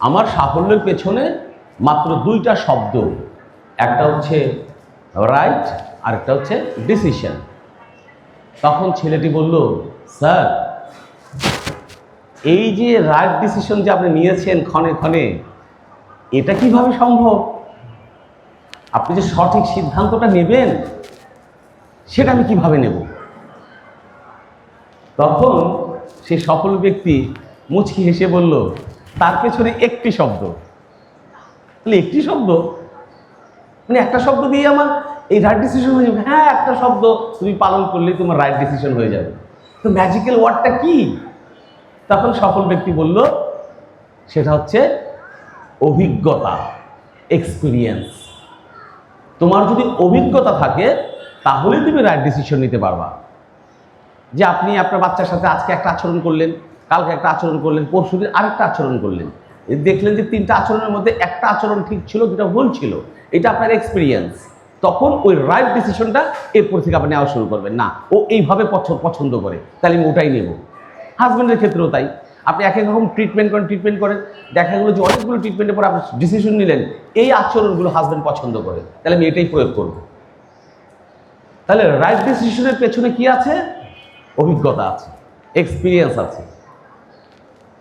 আমার সাফল্যের পেছনে মাত্র দুইটা শব্দ, একটা হচ্ছে রাইট আর একটা হচ্ছে ডিসিশন। তখন ছেলেটি বলল, স্যার, এই যে রাইট ডিসিশন যে আপনি নিয়েছেন ক্ষণে ক্ষণে, এটা কিভাবে সম্ভব? আপনি যে সঠিক সিদ্ধান্তটা নেবেন সেটা আমি কিভাবে নেব? তখন সেই সফল ব্যক্তি মুচকি হেসে বলল, তার পেছনে একটি শব্দ। একটি শব্দ মানে একটা শব্দ দিয়ে আমার এই রাইট ডিসিশন হয়ে যাবে? হ্যাঁ, একটা শব্দ তুমি পালন করলে তোমার রাইট ডিসিশন হয়ে যাবে। তো ম্যাজিক্যাল ওয়ার্ডটা কি? তখন সফল ব্যক্তি বলল, সেটা হচ্ছে অভিজ্ঞতা, এক্সপিরিয়েন্স। তোমার যদি অভিজ্ঞতা থাকে তাহলেই তুমি রাইট ডিসিশন নিতে পারবা। যে আপনি আপনার বাচ্চার সাথে আজকে একটা আচরণ করলেন, কালকে একটা আচরণ করলেন, পরশুদিন আরেকটা আচরণ করলেন, দেখলেন যে তিনটা আচরণের মধ্যে একটা আচরণ ঠিক ছিল, দুটা ভুল ছিল, এটা আপনার এক্সপিরিয়েন্স। তখন ওই রাইট ডিসিশনটা এরপর থেকে আপনি নেওয়া শুরু করবেন। না, ও এইভাবে পছন্দ করে, তাহলে আমি ওটাই নেব। হাজব্যান্ডের ক্ষেত্রেও তাই। আপনি এক এক রকম ট্রিটমেন্ট করেন, দেখা গেলো যে অনেকগুলো ট্রিটমেন্টের পর আপনি ডিসিশন নিলেন এই আচরণগুলো হাজব্যান্ড পছন্দ করে, তাহলে আমি এটাই প্রয়োগ করব। তাহলে রাইট ডিসিশনের পেছনে কি আছে? অভিজ্ঞতা আছে, এক্সপিরিয়েন্স আছে।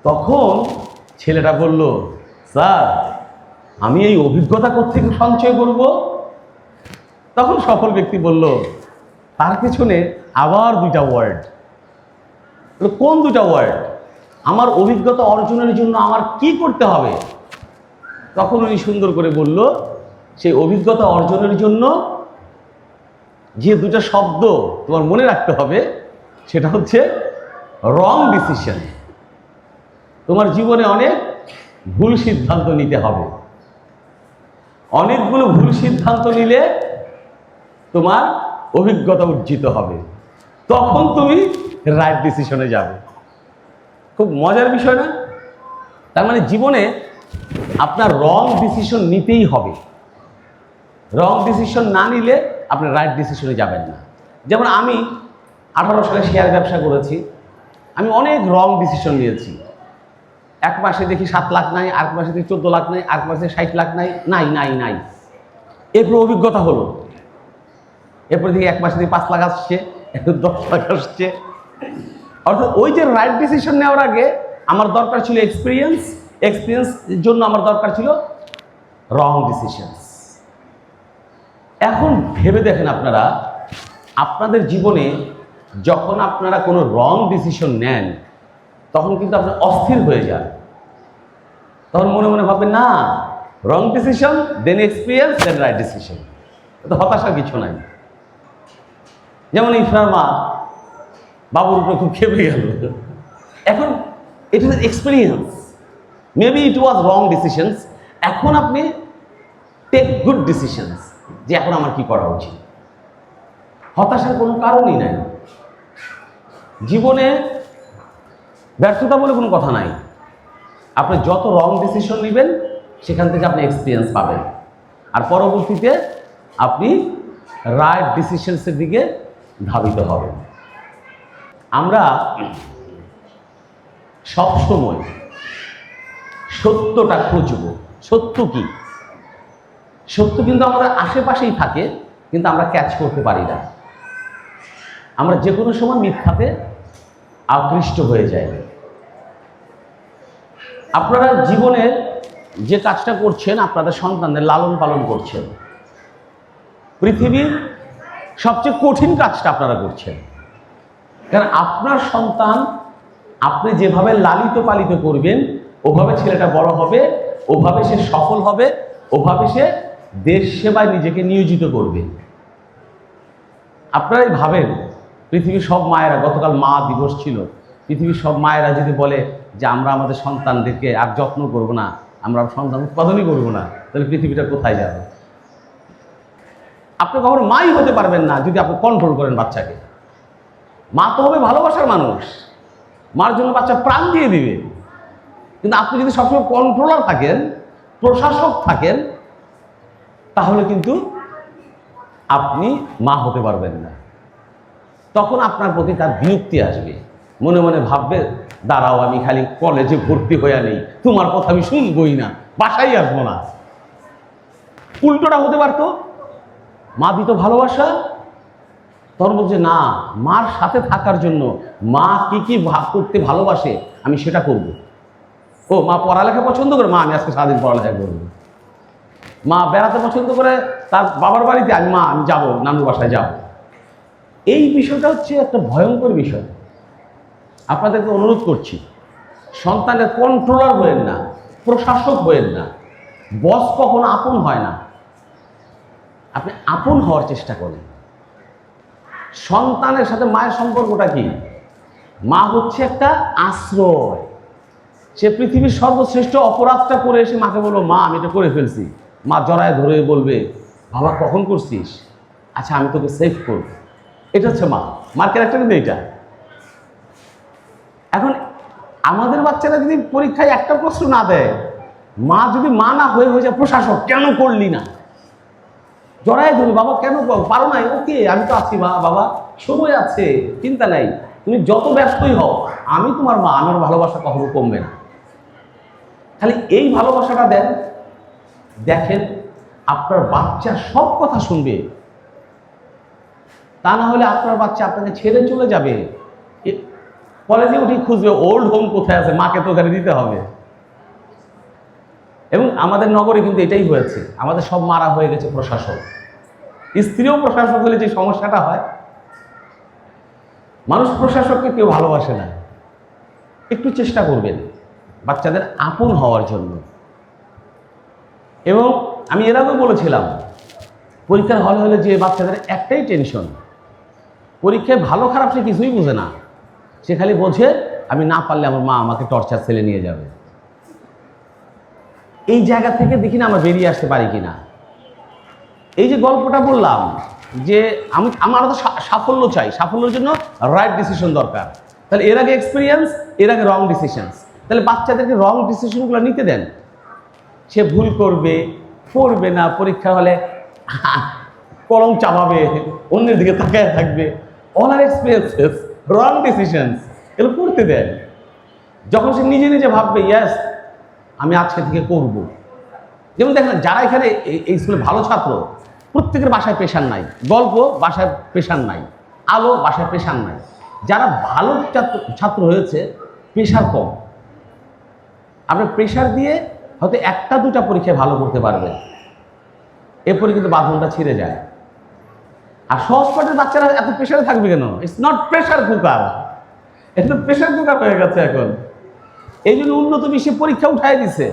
তখন ছেলেটা বলল, স্যার, আমি এই অভিজ্ঞতা কোত্থেকে সঞ্চয় করব? তখন সফল ব্যক্তি বলল, তার পেছনে আবার দুইটা ওয়ার্ড। কোন দুটা ওয়ার্ড? আমার অভিজ্ঞতা অর্জনের জন্য আমার কি করতে হবে? তখন উনি সুন্দর করে বলল, সেই অভিজ্ঞতা অর্জনের জন্য যে দুটা শব্দ তোমার মনে রাখতে হবে, সেটা হচ্ছে রং ডিসিশন। তোমার জীবনে অনেক ভুল সিদ্ধান্ত নিতে হবে। অনেকগুলো ভুল সিদ্ধান্ত নিলে তোমার অভিজ্ঞতা অর্জিত হবে, তখন তুমি রাইট ডিসিশনে যাবে। খুব মজার বিষয় না? তার মানে জীবনে আপনার রং ডিসিশন নিতেই হবে। রং ডিসিশন না নিলে আপনি রাইট ডিসিশনে যাবেন না। যেমন আমি 18 সালে শেয়ার ব্যবসা করেছি, আমি অনেক রং ডিসিশন নিয়েছি। এক মাসে দেখি 7 লাখ নাই, আরেক মাসে দেখি 14 লাখ নাই, আরেক মাসে 60 লাখ নাই, নাই নাই নাই। এরপর অভিজ্ঞতা হলো, এরপর দেখি এক মাসে দেখি 5 লাখ আসছে, এরপর 10 লাখ আসছে। অর্থাৎ ওই যে রাইট ডিসিশন নেওয়ার আগে আমার দরকার ছিল এক্সপিরিয়েন্স জন্য আমার দরকার ছিল রং ডিসিশন। এখন ভেবে দেখেন আপনারা, আপনাদের জীবনে যখন আপনারা কোনো রং ডিসিশন নেন, তখন কিন্তু আপনি অস্থির হয়ে যান। তখন মনে মনে ভাববেন, না, রং ডিসিশন দেন এক্সপিরিয়েন্স দেন রাইট ডিসিশন। তো হতাশার কিছু নাই। যেমন ইফরার মা বাবুর উপরে খুব খেপে গেল। এখন it is experience, maybe it was wrong decisions. এখন আপনি টেক গুড ডিসিশনস, যে এখন আমার কি করা উচিত। হতাশার কোনো কারণই নাই। জীবনে ব্যর্থতা বলে কোনো কথা নাই। আপনি যত রং ডিসিশন নেবেন সেখান থেকে আপনি এক্সপিরিয়েন্স পাবেন, আর পরবর্তীতে আপনি রাইট ডিসিশনসের দিকে ধাবিত হবেন। আমরা সবসময় সত্যটা খুঁজব। সত্য কি? সত্য কিন্তু আমাদের আশেপাশেই থাকে, কিন্তু আমরা ক্যাচ করতে পারি না। আমরা যে কোনো সময় মিথ্যাতে আকৃষ্ট হয়ে যাই। আপনারা জীবনে যে কাজটা করছেন, আপনাদের সন্তানদের লালন পালন করছেন, পৃথিবীর সবচেয়ে কঠিন কাজটা আপনারা করছেন। কারণ আপনার সন্তান আপনি যেভাবে লালিত পালিত করবেন, ওভাবে ছেলেটা বড় হবে, ওভাবে সে সফল হবে, ওভাবে সে দেশ সেবায় নিজেকে নিয়োজিত করবে। আপনারাই ভাবেন, পৃথিবীর সব মায়েরা, গতকাল মা দিবস ছিল, পৃথিবীর সব মায়েরা যদি বলে যে আমরা আমাদের সন্তানদেরকে আর যত্ন করব না, আমরা সন্তান উৎপাদনই করব না, তাহলে পৃথিবীটা কোথায় যাবে? আপনি কখনো মাই হতে পারবেন না যদি আপনি কন্ট্রোল করেন বাচ্চাকে। মা তো হবে ভালোবাসার মানুষ, মার জন্য বাচ্চা প্রাণ দিয়ে দিবে। কিন্তু আপনি যদি সবসময় কন্ট্রোলার থাকেন, প্রশাসক থাকেন, তাহলে কিন্তু আপনি মা হতে পারবেন না। তখন আপনার প্রতি তার বিরক্তি আসবে, মনে মনে ভাববে, দাঁড়াও আমি খালি কলেজে ভর্তি হইয়া নেই, তোমার কথা আমি শুনবই না, বাসায় আসবো না। উল্টোটা হতে পারতো, মা দিত ভালোবাসা, তোর বলছে না, মার সাথে থাকার জন্য মা কি কি করতে ভালোবাসে আমি সেটা করব। ও মা পড়ালেখা পছন্দ করে, মা আমি আজকে সারাদিন পড়ালেখা করবো। মা বেড়াতে পছন্দ করে তার বাবার বাড়িতে, আমি যাবো, নানুর বাসায় যাব। এই বিষয়টা হচ্ছে একটা ভয়ঙ্কর বিষয়। আপনাদেরকে অনুরোধ করছি, সন্তানের কন্ট্রোলার হয়েন না, প্রশাসক হয়েন না। বস কখনো আপন হয় না, আপনি আপন হওয়ার চেষ্টা করেন। সন্তানের সাথে মায়ের সম্পর্কটা কি? মা হচ্ছে একটা আশ্রয়। সে পৃথিবীর সর্বশ্রেষ্ঠ অপরাধটা করে এসে মাকে বলবো, মা আমি এটা করে ফেলছি। মা জড়ায় ধরে বলবে, বাবা কখন করছিস? আচ্ছা আমি তোকে সেভ করব। এটা হচ্ছে মা, মার ক্যারেক্টার কিন্তু এইটা। এখন আমাদের বাচ্চারা যদি পরীক্ষায় একটা প্রশ্ন না দেয়, মা যদি মা না হয়ে যায় প্রশাসক, কেন করলি না? জড়ায় ধরবে, বাবা কেন পারো নাই? ওকে আমি তো আছি বাবা, সময় আছে, চিন্তা নাই, তুমি যত ব্যস্তই হও, আমি তোমার মা, আমার ভালোবাসা কখনো কমবে না। খালি এই ভালোবাসাটা দেন, দেখেন আপনার বাচ্চা সব কথা শুনবে। তা না হলে আপনার বাচ্চা আপনাকে ছেড়ে চলে যাবে, কলেজে উঠে খুঁজবে ওল্ড হোম কোথায় আছে, মাকে তো ওখানে দিতে হবে। এবং আমাদের নগরে কিন্তু এটাই হয়েছে, আমাদের সব মারা হয়ে গেছে প্রশাসক। স্ত্রীও প্রশাসক হলে যে সমস্যাটা হয়, মানুষ প্রশাসককে কেউ ভালোবাসে না। একটু চেষ্টা করবেন বাচ্চাদের আপন হওয়ার জন্য। এবং আমি এর আগেও বলেছিলাম, পরীক্ষার হল হলে যে বাচ্চাদের একটাই টেনশন, পরীক্ষায় ভালো খারাপ সে কিছুই বোঝে না, সে খালি বোঝে আমি না পারলে আমার মা আমাকে টর্চার সেলে নিয়ে যাবে। এই জায়গা থেকে দেখি না আমরা বেরিয়ে আসতে পারি কিনা। এই যে গল্পটা বললাম যে আমার তো সাফল্য চাই, সাফল্যের জন্য রাইট ডিসিশন দরকার। তাহলে এর আগে এক্সপিরিয়েন্স, এর আগে রং ডিসিশনস। তাহলে বাচ্চাদেরকে রং ডিসিশনগুলো নিতে দেন। সে ভুল করবে, পড়বে না, পরীক্ষা হলে কলম চাপাবে, অন্যের দিকে তাকায় থাকবে। অল আর এক্সপিরিয়েন্সেস, রং ডিসিশনস, এগুলো করতে দেন। যখন সে নিজে নিজে ভাববে ইয়াস আমি আজকে থেকে করব। যেমন দেখেন যারা এখানে এই স্কুলে ভালো ছাত্র, প্রত্যেকের বাসায় প্রেশার নাই। গল্প বাসায় প্রেশার নাই, আলো বাসায় প্রেশার নাই। যারা ভালো ছাত্র হয়েছে প্রেশার কম। আপনার প্রেশার দিয়ে হয়তো একটা দুটা পরীক্ষায় ভালো করতে পারবেন, এরপরে কিন্তু বাঁধনটা ছিঁড়ে যায়। আর সহজ পাঠের বাচ্চারা এত প্রেশারে থাকবে কেন? ইটস নট প্রেশার কুকার, এটা তো প্রেশার কুকার হয়ে গেছে এখন। এই জন্য উন্নত বিশ্বে পরীক্ষা উঠাই দিছে।